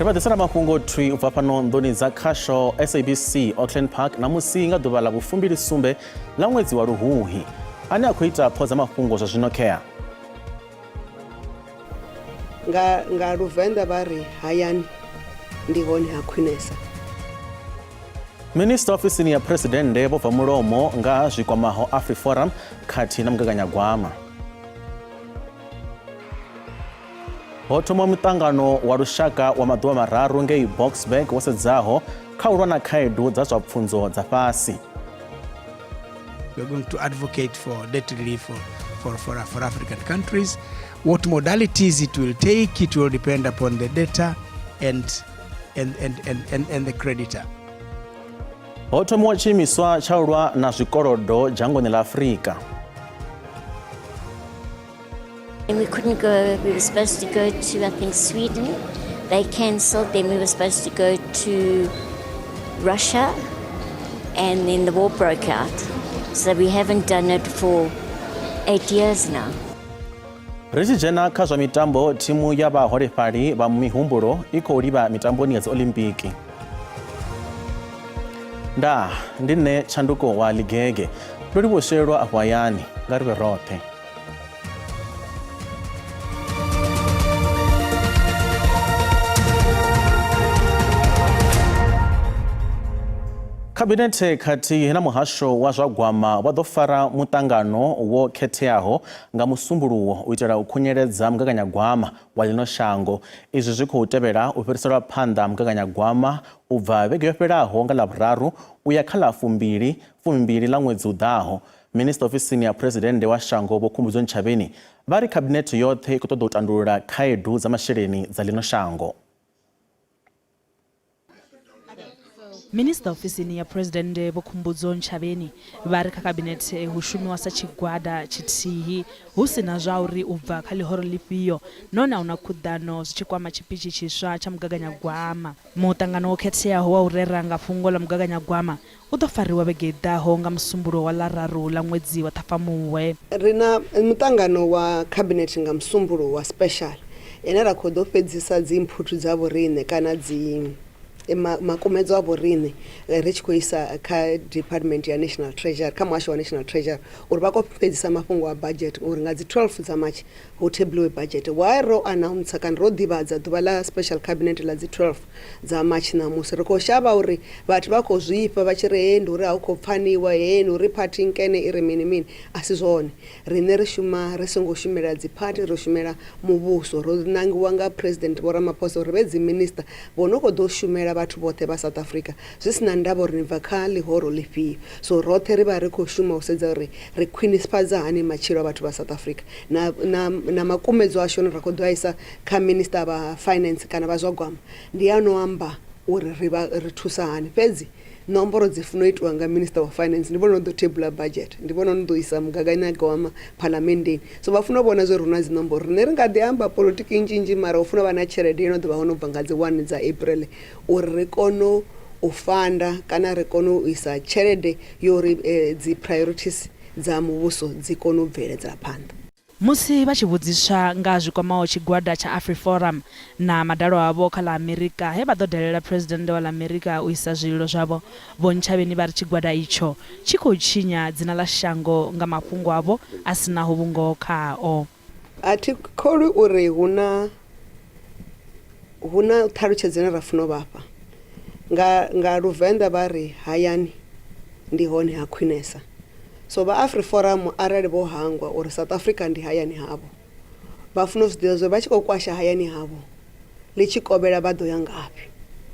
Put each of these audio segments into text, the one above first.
Tabadesana Mafhungo tree ubva pano ndoni za khasho SABC Auckland Park na musinga ḓuvha ḽa vhu sumbe ḽa ṅwedzi wa Luhuhi ane a khou ita phoza mafhungo zwa zwino kea nga Tshivenda vha ri hayani ndi hone ha khwinesa. Minister ofisini ya Presidente vho bva mulomo nga zwikwamaho AfriForum khathihi na mugaganyagwama. Ho thoma muṱangano wa lushaka wa maḓuvha mararu ngei Boksburg wo sedzaho kha u lwa na khaedu dza zwa pfunzo dza fhasi. We're going to advocate for debt relief for African countries. What modalities it will take, it will depend upon the debtor and the creditor. Ho thomiwa tshiimiswa tsha u lwa na zwikolodo dzhangoni ḽa Afrika. And we couldn't go. We were supposed to go to, I think, Sweden. They cancelled. Then we were supposed to go to Russia, and then the war broke out. So we haven't done it for 8 years now. Ri dzhena kha zwa mitambo, thimu ya vhaholefhali vha mihumbulo i khou livha mitamboni ya dzi Olimpiki. Ndi nṋe Tshanduko wa Ligege ndo livhoshelwa afho hayani nga ri vhe roṱhe. Kabinete khathihi na muhasho wa zwa gwama vha ḓo fara muṱangano wo khetheaho nga musumbuluwo u itela u khunyeledza mugaganyagwama wa ḽino shango. Izwi zwi khou tevhela u fhiriselwa phanḓa mugaganyagwama u bva vhege yo fhelaho nga Ḽavhuraru u ya kha ḽa fumbili ḽa ṅwedzi u ḓaho. Minister ofisini ya Presidente wa shango Vho Tshivenda vha ri kabinete yoṱhe i khou ṱoḓa u tandulula khaedu dza masheleni dza ḽino shango. Minister ofisini ya Presidente Vho Tshivenda vha ri kha kabinete hu shumiwa sa tshigwada tshithihi hu sina zwa uri u bva kha ḽihoro ḽifhio nahone a huna khuḓano zwi tshi kwama tshipitshi tshiswa tsha mugaganyagwama. Muṱangano wo khetheaho wa u rera nga fhungo ḽa mugaganyagwama u ḓo fariwa vhege i ḓaho nga musumbulo wa Ḽararu ḽa ṅwedzi wa Ṱhafamuhwe. Ri na muṱangano wa cabinet nga musumbulo wa special ene ra khou ḓo fhedzisa dzi input dza vhoriṋe kana dzi makumedzo a vhoriṋe ri tshi khou isa kha Department ya National Treasury kha muhasho wa National Treasury uri vha khou fhedzisa mafhungo a budget uri nga dzi 12 dza March hu thebuluwe budget. Why ro announce kana ro ḓivhadza ḓuvha ḽa special cabinet ḽa dzi 12 dza March na musi ri khou shavha uri vhathu vha khou zwifha vha tshi ri he ndi uri a hu khou pfaniwa he ndi uri party nkene i ri mini a si zwone. Riṋe ri shuma ri songo shumela dzi party ro shumela muvhuso ro nangiwa nga President Vho Ramaphosa uri vhe dzi minister vho no khou ḓo shumela vhathu vhoṱhe vha South Africa zwi sina ndavha uri ni bva kha ḽihoro ḽifhio. So roṱhe ri vha ri khou shuma u sedza uri ri khwinisifhadza hani matshilo a vhathu vha South Africa na makumedzo ashu ra khou ḓo a isa kha Minister vha Finance kana vha zwa gwama ndi ano amba uri ri thusa hani. Fhedzi nomboro dzi funa itwa nga Minister wa Finance ndi vhona ḓo tebula budget ndi vhona ḓo isa mugaganyagwama parliamentini. So vha funa vhona zwe runa dzi nomboro rine ri nga ḓi amba politiki nnzhi mara u funa vha na tshelede ino ḓovha hono bva nga dzi 1 dza April uri ri kono u fanda kana ri kono u isa tshelede yori dzi priorities dza muvhuso dzi kono u bveledza phanḓa. Musi vha tshi vhudziswa nga zwikwamaho tshigwada tsha AfriForum na madalo avho kha ḽa Amerika he vha ḓo dalela President wa Amerika u isa zwililo zwavho, Vho Tshivenda vha ri tshigwada itsho tshi khou tshinya dzina ḽa shango nga mafhungo avho a sinaho vhungoho khao. A thi kholi uri huna ṱhalutshedzo ine ra funa vhafha nga Tshivenda vha ri hayani ndi hone ha khwinesa. So vha AfriForum arali vho hangwa uri South Africa ndi hayani havho vha funa u zwiḓivha zwo vha tshi khou kwasha hayani havho ḽi tshi kovhela vha ḓo ya ngafhi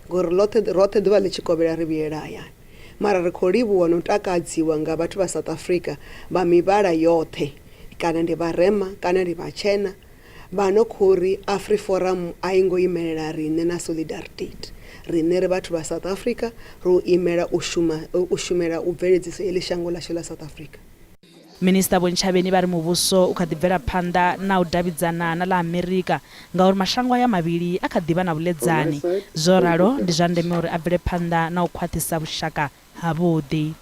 ngori roṱhe ḓuvha ḽi tshi kovhela ri vhuyela hayani. Mara ri khou livhuwa na u takadziwa nga vhathu vha South Africa vha mivhala yoṱhe kana ndi vharema kana ndi vhatshena vha no khou ri AfriForum a i ngo imelela riṋe na solidarity. Riṋe ri vhathu vha South Africa ro imela u shumela u bveledzisa heḽi shango ḽashu ḽa South Africa. Minister Vho Tshivenda vha ri muvhuso u kha ḓi bvela phanḓa na u davhidzana na ḽa Amerika ngauri mashango aya mavhili a kha ḓi vha na vhuḽedzani. Zwo ralo ndi zwa ndeme uri a bvele phanḓa na u khwaṱhisa vhushaka havhuḓi.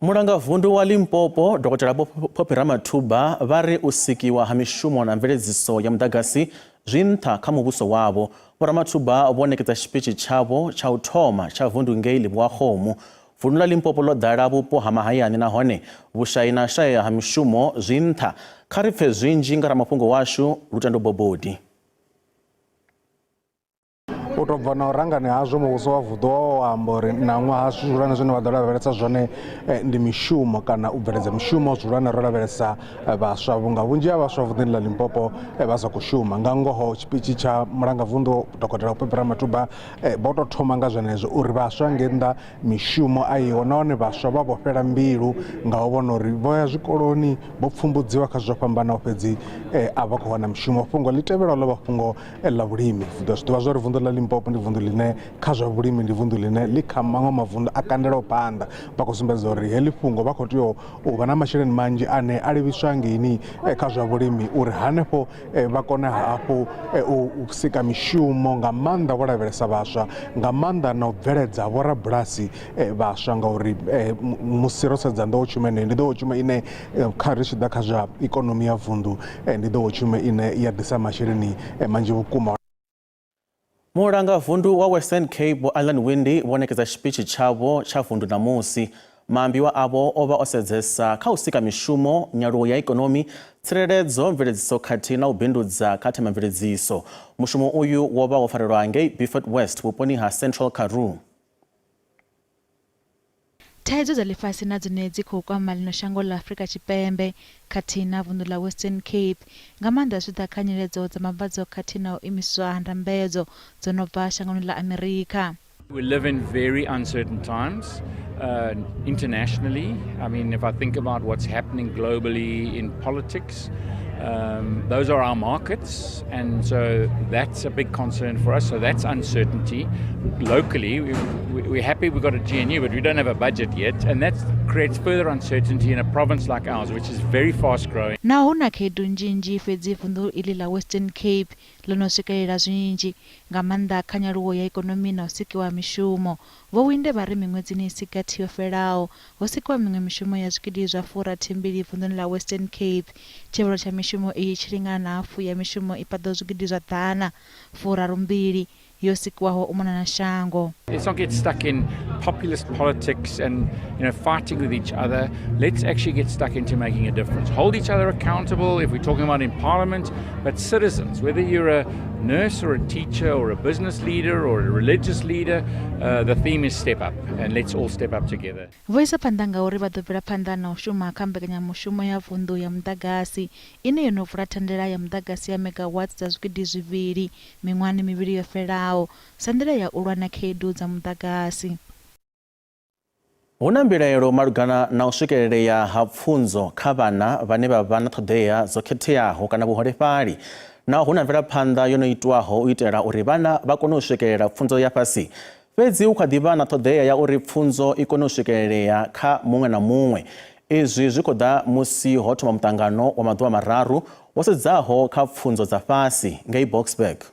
Mulangavundu wa Limpopo Dr. Phophi Ramathuba vha ri u sikiwa ha mishumo na mveledziso ya muḓagasi zwi nṱha kha muvhuso wavho. Vhoramathuba vonekedza tshipitshi tshavho tsha u thoma tsha vundu ngei Limpopo. Vundu la Limpopo ḽo ḓala vhupo ha mahayani nahone vhushayi na shaya ha mishumo zwi nṱha. Kha ri pfe zwinzhi nga ramafhungo washu Lutendo Bobodi. U tou bva na u rangani hazwo muvhuso wa vunḓu wo amba uri na ṅwaha zwihulwane zwine vha ḓo lavhelesa zwone ndi mishumo kana u bveledza mishumo zwihulwane ro lavhelesa vhaswa vhunga vhunzhi ha vhaswa vunḓuni ḽa Limpopo vha sa khou shuma nga ngoho tshipitshi tsha mulanga vunḓu Dokotela Upepera Matuba vho tou thoma nga zwenezwo uri vhaswa nge nnḓa mishumo a iho nahone vhaswa vha vho fhela mbilu nga u vhona uri vho ya zwikoloni vho pfumbudziwa kha zwo fhambanaho fhedzi a vha khou wana mishumo. Fhungo ḽi tevhelaho ḽo vha fhungo ḽa vhulimi. Zwi ḓivha zwa uri vunḓu ḽa Limpopo ndi vunḓu ḽine kha zwa vhulimi ndi vunḓu ḽine ḽi kha maṅwe mavunḓu a kandelaho phanḓa. Vha khou sumbedza uri heḽi fhungo vha khou tea u vha na masheleni manzhi ane a livhiswa ngeini kha zwa vhulimi uri hanefho vha kone hafhu u sika mishumo nga maanḓa vho lavhelesa vhaswa nga maanḓa na u bveledza vhorabulasi vhaswa ngauri musi ro sedza nḓowetshumo ine ndi nḓowetshumo ine kha ri tshi ḓa kha zwa ikonomi ya vunḓu ndi nḓowetshumo ine ya ḓisa masheleni manzhi vhukuma. Mulanga vundu wa Western Cape Alan Windi vonekedza tshipitshi tshavho tsha vundu namusi. Maambiwa avho o vha o sedzesa kha u sika mishumo, nyaluwo ya ikonomi, tsireledzo, mveledziso khathihi na u bindudza kha themamveledziso. Mushumo uyu wo vha wo farelwa ngei Beaufort West vhuponi ha Central Karoo. Thaidzo dza ḽifhasi na dzine dzi khou kwama ḽino shango ḽa Afrika Tshipembe khathihi na vunḓu ḽa Western Cape nga maanḓa zwi ḓa kha nyiledzo dza mabvadzo khathihi na u imiswa ha ndambedzo dzo no bva shangoni ḽa Amerika. We live in very uncertain times internationally. I mean, if I think about what's happening globally in politics, those are our markets, and so that's a big concern for us. So that's uncertainty. Locally, we're happy we've got a GNU, but we don't have a budget yet, and that creates further uncertainty in a province like ours, which is very fast growing. Na huna khaedu nzhinzhi fhedzi vunḓu iḽi ḽa Western Cape ḽo no swikelela zwinzhi nga maanḓa kha nyaluwo ya ikonomi na u sikiwa mishumo. Vho Winde vha ri miṅwedzini i si gathi yo fhelaho ho sikiwa miṅwe mishumo ya zwigidi zwa 42 vunḓuni ḽa Western Cape. Tshivhalo tsha mishumo iyi tshi lingana na hafu ya mishumo i paḓaho zwigidi zwa 132 yo sikiwaho u mona na shango. Let's not get stuck in populist politics and fighting with each other. Let's actually get stuck into making a difference. Hold each other accountable if we're talking about in Parliament, but citizens, whether you're a nurse or a teacher or a business leader or a religious leader, the theme is step up, and let's all step up together. Vho isa phanḓa ngauri vha ḓo bvela phanḓa na u shuma kha mbekanyamushumo ya vunḓu ya muḓagasi ine yo no vula thandela ya muḓagasi ya megawatts dza zwigidi 2 miṅwahani mivhili yo fhelaho sa nḓila ya u lwa na khaedu dza muḓagasi. Hu na mbilaelo malugana na u swikelelea ha pfunzo kha vhana vhane vha vha na ṱhoḓea dzo khetheaho kana vhuholefhali. Na hu na mvelaphanḓa yo no itwaho u itela uri vhana vha kone u swikelela pfunzo ya fhasi. Fhedzi hu kha ḓi vha na ṱhoḓea ya uri pfunzo i kone u swikelelea kha muṅwe na muṅwe. Izwi zwi khou ḓa musi ho thoma muṱangano wa maḓuvha mararu wo sedzaho kha pfunzo dza fhasi ngei Boksburg.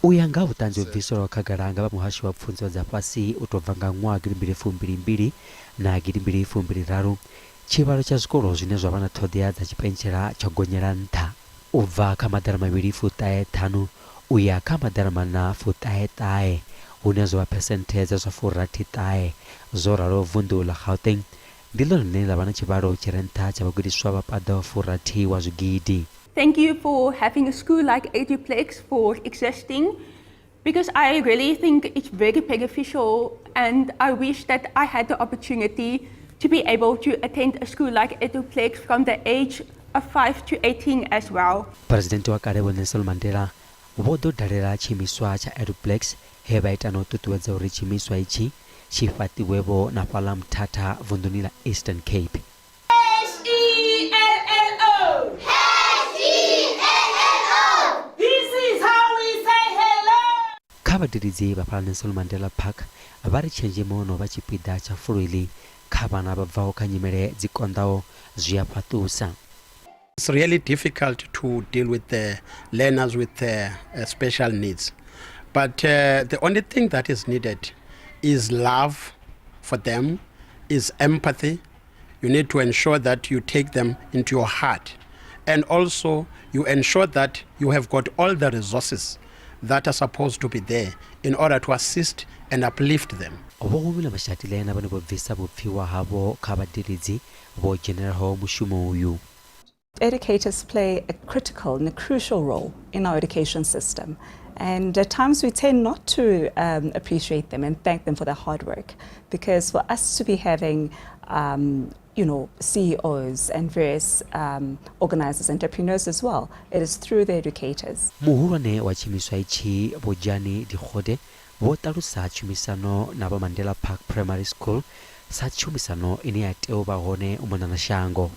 U ya nga vhuṱanzi ho bviselwaho khagala nga vha muhasho wa pfunzo dza fhasi u tou bva nga ṅwaha 2022 na 2023, tshivhalo tsha zwikolo zwine zwa vha na ṱhoḓea dza tshipentshela tsho gonyela nṱha u bva kha maḓana 2.5 u ya kha maḓana 4.9 hune zwa vha phesenthe dza zwa 49. Zwo ralo vunḓu ḽa Gauteng ndi ḽone ḽine ḽa vha na tshivhalo tshi re nṱha tsha vhagudiswa vha paḓaho 40 wa zwigidi. Thank you for having a school like Eduplex for existing, because I really think it's very beneficial, and I wish that I had the opportunity to be able to attend a school like Eduplex from the age of 5 to 18 as well. President wa kale Vho Nelson Mandela vho ḓo dalela tshiimiswa tsha Eduplex he vha ita na u ṱuṱuwedza uri tshiimiswa itshi tshi fhaṱiwevho na fhaḽa Mthatha vunḓuni ḽa Eastern Cape. Kha vhadededzi vha fhaḽa Nelson Mandela Park vha ri tshenzhemo no vha tshipiḓa tsha fulo iḽi kha vhana vha bvaho kha nyimele dzi konḓaho zwi a fhaṱusa. It's really difficult to deal with the learners with special needs. But the only thing that is needed is love for them, is empathy. You need to ensure that you take them into your heart and also you ensure that you have got all the resources that are supposed to be there in order to assist and uplift them. Obongumila mashatilena bano bobvisa bopfiwa habo kabadirizi bo general ho mushumo uyu. Educators play a critical and a crucial role in our education system, and at times we tend not to appreciate them and thank them for their hard work, because for us to be having CEOs and various organizers, entrepreneurs as well, it is through the educators. Muhurane wa chimiswa ichi bojani dikhode botalu sa chumisano na ba Mandela Park Primary School sa chumisano ini ateo ba hone umonana shango.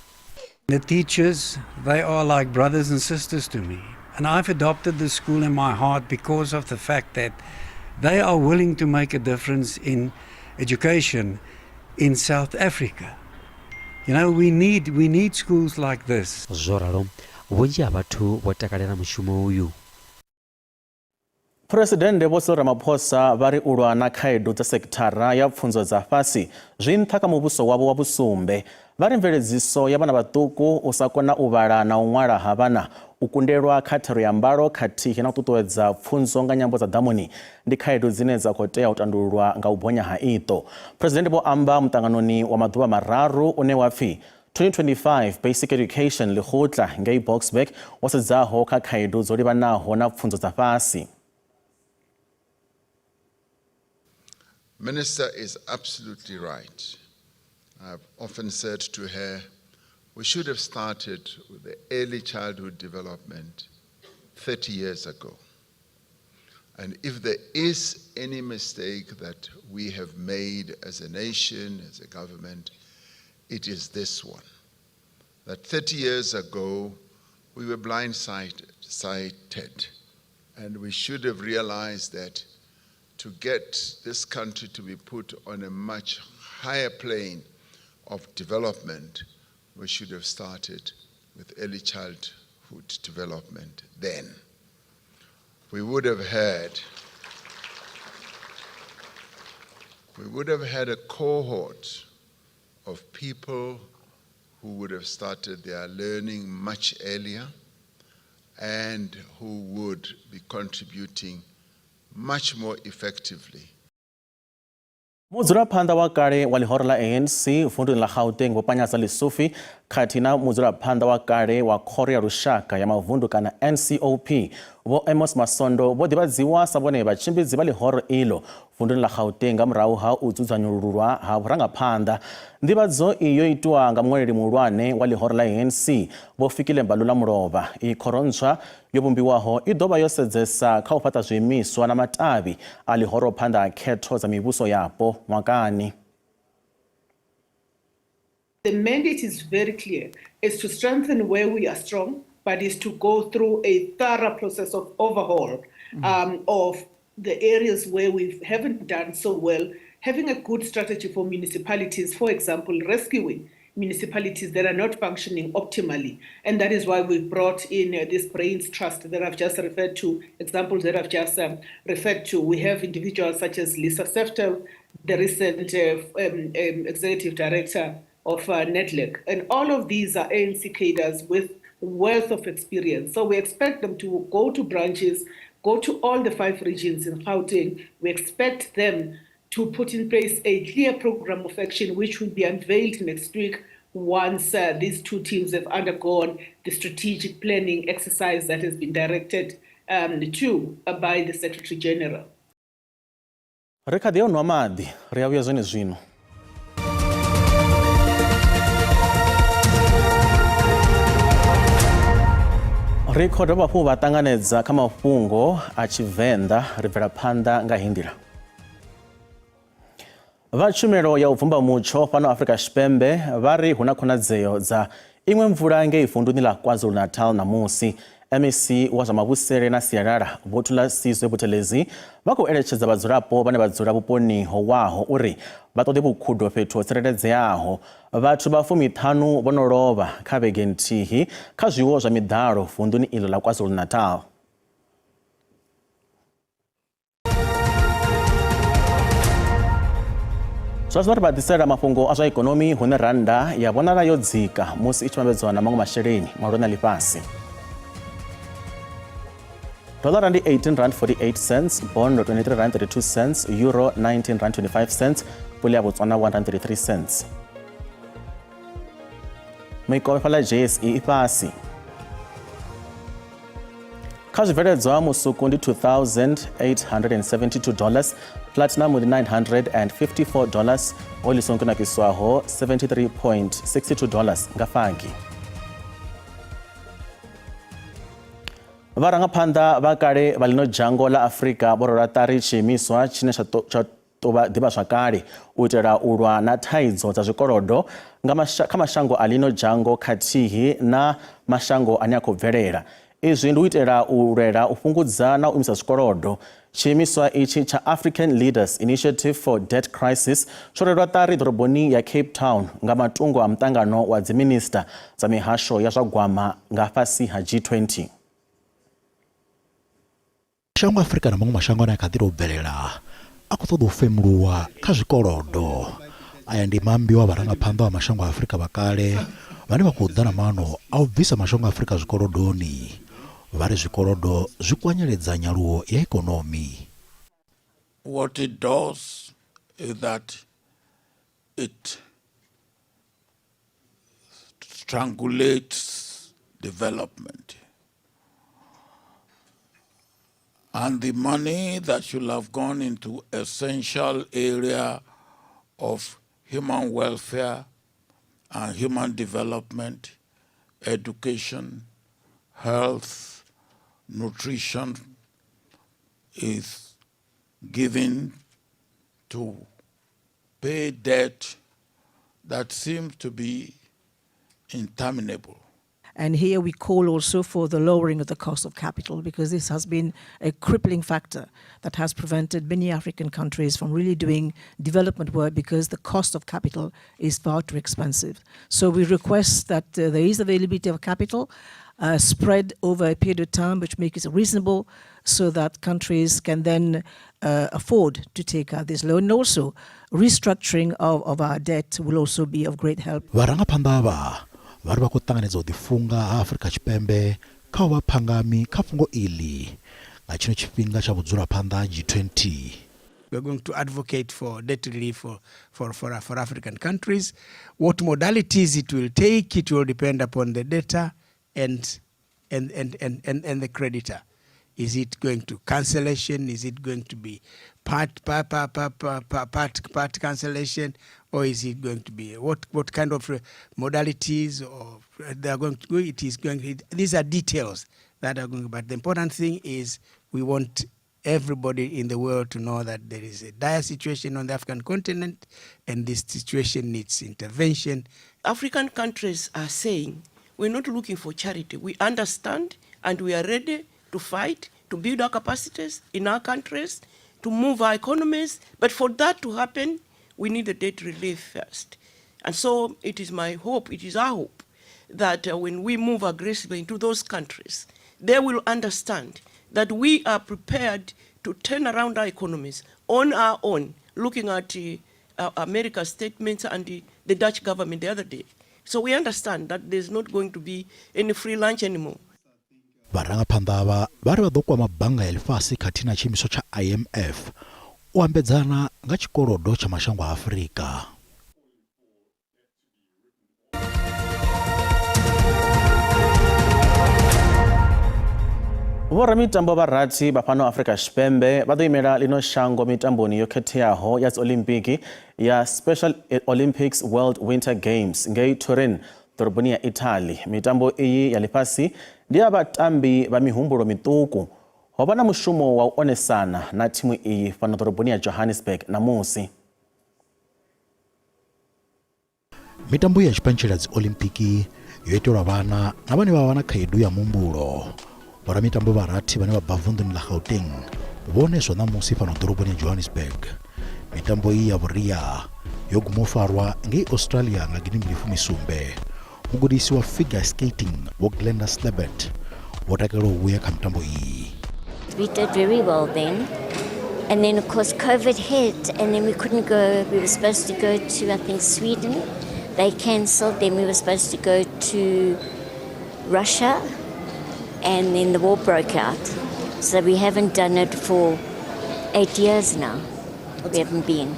The teachers, they are like brothers and sisters to me. And I've adopted the school in my heart because of the fact that they are willing to make a difference in education in South Africa. You know, we need schools like this. Zoralo, wonji abatu botakalera mushumo uyu. Presidente Vho Ramaphosa vari ulwa na khaedu dza sekithara ya pfunzo dza fhasi zwi nṱha kha muvhuso wavho wa vhusumbe. Vari mveledziso ya vhana vhaṱuku u sa kona u vhala na u ṅwala ha vhana, u kundelwa kha thero ya mbalo khathihi na u ṱuṱuwedza pfunzo nga nyambo dza ḓamuni ndi khaedu dzine dza khou tea u tandululwa nga u bonya ha iṱo. Presidente vho amba muṱanganoni wa maḓuvha mararu une wa pfi 2025 Basic Education Lekgotla ngei Boksburg wo sedzaho kha khaedu dzo livhanaho na pfunzo dza fhasi. Minister is absolutely right. I've often said to her, we should have started with the early childhood development 30 years ago. And if there is any mistake that we have made as a nation, as a government, it is this one. That 30 years ago, we were blindsided, and we should have realized that to get this country to be put on a much higher plane of development, we should have started with early childhood development then. We would have had a cohort of people who would have started their learning much earlier and who would be contributing much more effectively. Mudzulaphanda wa kale wa lihoro la ANC vunḓuni la Gauteng Vhopanyasa Lesufi khathihi na mudzulaphanda wa kale wa khoro ya lushaka ya mavundu kana NCOP Vho Amos Masondo vho ḓivhadziwa sa vhone vhatshimbidzi vha lihoro iḽo vunḓuni la Gauteng nga murahu ha u dzudzanyululwa ha vhurangaphanḓa. Nḓivhadzo iyo itiwa nga muṅwaleli muhulwane wa lihoro la ANC Vho Fikile Mbalula Mulovha. I khoro ntswa yo vhumbiwaho i ḓovha yo sedzesa kha u fhaṱa zwiimiswa na matavhi a lihoro phanḓa ha khetho dza mivhuso yapo ṅwakani. The mandate is very clear. It's to strengthen where we are strong, but is to go through a thorough process of overhaul of the areas where we haven't done so well, having a good strategy for municipalities, for example, rescuing municipalities that are not functioning optimally. And that is why we've brought in this Brains Trust that I've just referred to, examples that I've just referred to. We have individuals such as Lisa Seftel, the recent executive director of Netlec. And all of these are ANC cadres with wealth of experience. So we expect them to go to branches, go to all the 5 regions in Gauteng. We expect them to put in place a clear program of action which will be unveiled next week once these 2 teams have undergone the strategic planning exercise that has been directed to by the Secretary General. Rekha deu no maḓi ri a vhuya zwene zwino. Ri khou dovha hafhu vha ṱanganedza kha mafhungo a Tshivenda ri bvela phanḓa nga hindila. Vha tshumelo ya u bvumba mutsho fhano Afrika Tshipembe vha ri hu na khonadzeo dza iṅwe mvula ngei vunḓuni ḽa KwaZulu-Natal namusi. MEC wa zwa mavhusele na sialala Vho Thulasizwe Buthelezi vha khou eletshedza vhadzulapo vhane vha dzula vhuponi ho waho uri vha ṱoḓe vhukhudo fhethu ho tsireledzeaho. Vhathu vha 50 vho no lovha kha vhege nthihi kha zwiwo zwa miḓalo vunḓuni iḽo ḽa KwaZulu-Natal. Zwazwo ri badisela mafhungo a zwa ikonomi hune randa ya vhonala yo dzika musi i tshi vhambedzwa na maṅwe masheleni malwana ḽifhasi. Dollar rand 18.48 cents, bond 23.32 cents, euro 19.25 cents, pula ya Botswana 1.33 cents. Mikovefhala JSE i fhasi. Kha zwibveledzwa musuku ndi $2,872, platinum ndi $954, oil songo nakiswaho $73.62 nga fangi. Varangaphanḓa vha kale vha ḽino dzhango ḽa Afrika vho rwela ṱari tshiimiswa tshine tsha tovha ḓivhazwakale u itela u lwa na thaidzo dza zwikolodo kha mashango a ḽino dzhango khathihi na mashango ane a khou bvelela. Izwi ndi u itela u lwela u fhungudza na u imisa zwikolodo. Tshiimiswa ichi cha African Leaders Initiative for Debt Crisis tsho rwelwa ṱari ḓoroboni ya Cape Town nga matungo a muṱangano wa dziminista dza mihasho ya zwa gwama nga fhasi ha G20. Mashango Afrika na maṅwe mashango ane a kha ḓi tou bvelela a khou ṱoḓa u femuluwa kha zwikolodo. Aya ndi maambiwa vharangaphanḓa wa mashango a Afrika vha kale vhane vha khou ḓa na maano a u bvisa mashango a Afrika zwikolodoni. Vha ri zwikolodo zwi kwanyeledza nyaluwo ya ikonomi. What it does is that it strangulates development. And the money that should have gone into essential area of human welfare and human development, education, health, nutrition, is given to pay debt that seems to be interminable. And here we call also for the lowering of the cost of capital, because this has been a crippling factor that has prevented many African countries from really doing development work because the cost of capital is far too expensive. So we request that there is availability of capital spread over a period of time which makes it reasonable so that countries can then afford to take out this loan. And also restructuring of our debt will also be of great help. Vari va ku ṱanganedza u ḓifunga ha Afrika Tshipembe kha u vha phangami kha fhungo iḽi nga tshino tshifhinga tsha vhudzulaphanḓa ha G20. We're going to advocate for debt relief for African countries. What modalities it will take, it will depend upon the debtor and the creditor. Is it going to cancellation? Is it going to be part cancellation, or is it going to be what kind of modalities or they are going to do? It is going. These are details that are going. But the important thing is we want everybody in the world to know that there is a dire situation on the African continent, and this situation needs intervention. African countries are saying we're not looking for charity. We understand and we are ready to fight, to build our capacities in our countries, to move our economies. But for that to happen, we need the debt relief first. And so it is my hope, it is our hope, that when we move aggressively into those countries, they will understand that we are prepared to turn around our economies on our own, looking at America's statements and the Dutch government the other day. So we understand that there's not going to be any free lunch anymore. Varangaphanḓa ava vari vha ḓo kwama bannga ya ḽifhasi khathihi na tshiimiswa tsha IMF u ambedzana nga tshikolodo tsha mashango a Afrika. Vhorammitambo vha rathi vha fhano Afrika Tshipembe vha ḓo imela ḽino shango mitamboni yo khetheaho ya dzi Olimpiki ya Special Olympics World Winter Games ngei Turin, ḓoroboni ya Italy. Mitambo iyi ya ḽifhasi ndi ya vhatambi vha mihumbulo miṱuku. Ho vha na mushumo wa u onesana na thimu iyi fhano ḓoroboni ya Johannesburg namusi. Mitambo ya tshipentshela dzi Olimpiki yo itelwa vhana na vhane vha vha na khaedu ya muhumbulo. Vhorammitambo vha rathi vhane vha bva vunḓuni ḽa Gauteng vhoneswa namusi fhano ḓoroboni ya Johannesburg. Mitambo iyi ya vhuria yo guma u farwa ngei Australia nga gidimbili fumi. Mugudisi wa figure skating wa Glenda Slebet vho takalela u vhuya kha mitambo iyi. We did very well then, And then, of course, COVID hit, and then we couldn't go. We were supposed to go to, I think, Sweden. They cancelled. Then we were supposed to go to Russia, and then the war broke out. So we haven't done it for 8 years now. We haven't been,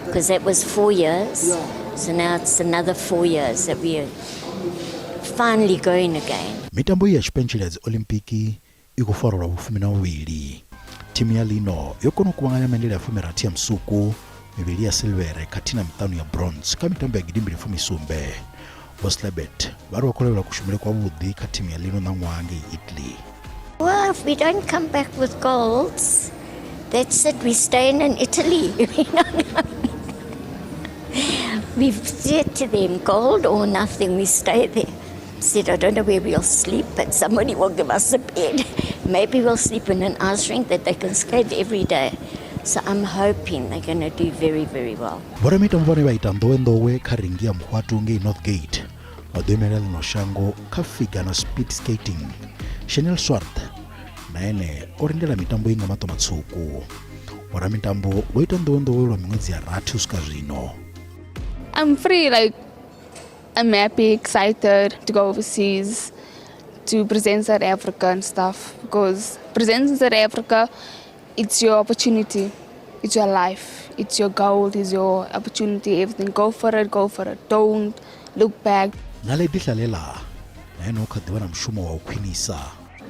because that was 4 years. So now it's another 4 years that we are finally going again. Mitambo ya Tshivenda Olimpiki ikufarwa bufumi na wili. Timu ya lino yokono kuwanganya mendele ya fumirati ya msuku, mibili ya silvere katina mitano ya bronze kama mitambo ya gidimbili fumi sumbe. Boslebet baru wakolewa kushumile kwa wudhi katimu ya lino na mwangi Italy. Well, if we don't come back with golds, that's it. We stay in Italy. We've said to them, gold or nothing, we stay there. Said, I don't know where we'll sleep, but somebody will give us a bed. Maybe we'll sleep in an ice rink that they can skate every day. So I'm hoping they're going to do very, very well. Bora mitamvone baitando endowe karingia mkwatu nge North Gate. Odemela lino shango kafiga na speed skating. Chanel Swart na ene orindela mitambo inga mato matsuku. Bora mitambo baitando endowe lo mwezi ya rati uskazino. I'm I'm happy, excited to go overseas to present South Africa and stuff, because presenting South Africa, it's your opportunity, it's your life, it's your goal, it's your opportunity, everything. Go for it, don't look back.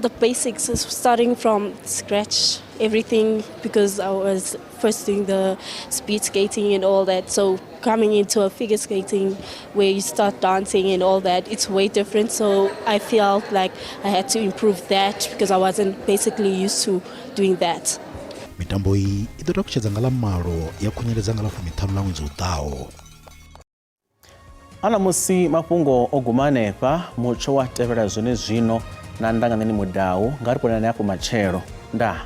The basics is starting from scratch, everything, because I was first doing the speed skating and all that. So coming into a figure skating where you start dancing and all that, it's way different. So I felt like I had to improve that because I wasn't basically used to doing that. Mitambo hii itotoka kucheza ngala maro ya kunyeleza ngala fumitano la mwenzo utao. Ana musi Mafhungo ogumane pa mucho wa tevera zone zino na ndanga nini mudau ngari ponana yapo machero nda.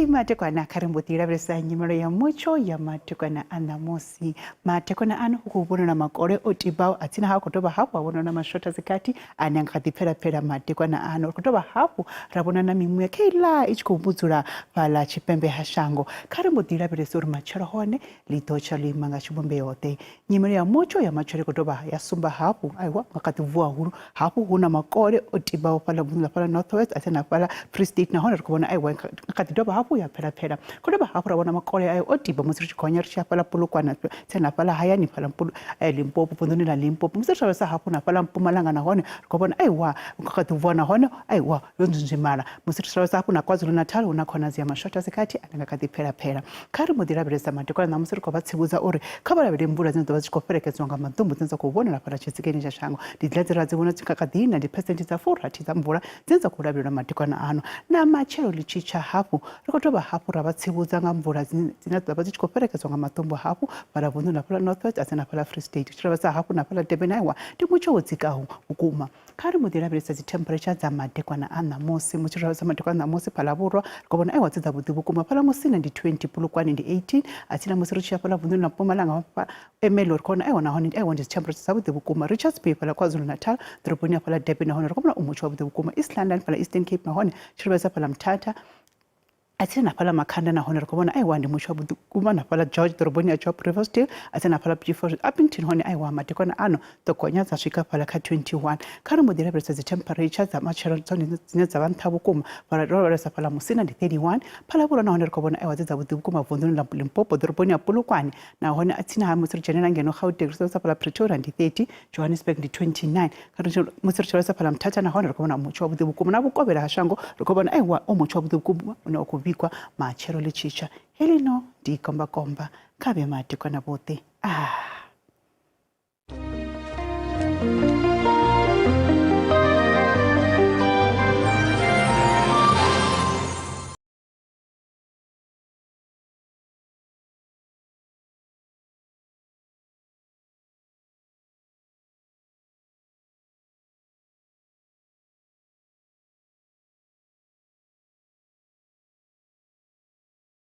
Matekwana karimbutira bresa nyimero ya mucho ya matekwana anamosi matekwana anu hukubono na makore otibao atina hako kutoba hapo abono na mashota zikati anyangati pera matekwana anu kutoba hapo rabona na mimuya keila ichikubuzura pala chipembe hashango karimbutira bresa macharo hone litocha limanga chibombe yote nyimero ya mucho ya machore kutoba ya sumba hapo aiwa wakati vua huru hapo huna makore otibao pala bunla pala northwest atina pala free state na hona kubona aiwa wakati doba hapo ya pera kutoba hapo rabona makole ayo otiba musiri konyarisha pala pulukwana tena pala hayani pala mpulu Limpopo pondoni la Limpopo musiri sa hapo na pala Mpumalanga na hone kubona aiwa ukakatuvona hone aiwa yonzimala musiri sa hapo na KwaZulu Natal unakona zia mashota zikati anangakati pera kari mudira bresa matekwana na musiri kwabatsibuza ore kabala bide mbura zinzo bazikoperekezwa ngamadumbu zinzo kubona la pala chitsikeni cha shango didlazira zibona tikakadina di percent za fura tizambura zinzo kurabira matekwana ano na machero lichicha hapo kutoba hapo rabatsibuza ngamvura zinazaba zichikoperekezwa ngamatombo hapo barabundu na pala northwest asena pala free state chirabasa hapo na pala Durban aiwa ndimucho wodzikaho ukuma kari mudira bresa temperature za matekwana ana mosi muchirabasa matekwana mosi pala burwa kubona aiwa dzidza budibukuma pala musina ndi 20 pulukwani ndi 18 atina musiricha pala bundu na Mpumalanga pa emelor kona aiwa na honi aiwa ndi temperature za budibukuma Richards Bay pala KwaZulu Natal Droboni pala Durban na honi kubona umucho budibukuma East London pala Eastern Cape na honi chirabasa pala Mthatha atina pala Makhanda na hona kubona aiwa ndi mucho kuma na pala George Droboni ya Job Riversdale atina pala P4 Uppington hona aiwa matekwana ano tokonya za shika pala ka 21 kari mudira bresa temperature za machero zone zinza banthabu kuma pala roresa pala Musina ndi 31 pala bula na hona kubona aiwa za budu kuma vunduni la Limpopo Droboni ya Pulukwani na hona atina ha musiri janela ngeno Gauteng so pala Pretoria ndi 30 Johannesburg ndi 29 kari musiri choresa pala Mthatha na hona kubona mucho budu kuma na bukobera hashango kubona aiwa omucho budu kuma una kubikwa machero lichicha helino di komba kabe matekwana bote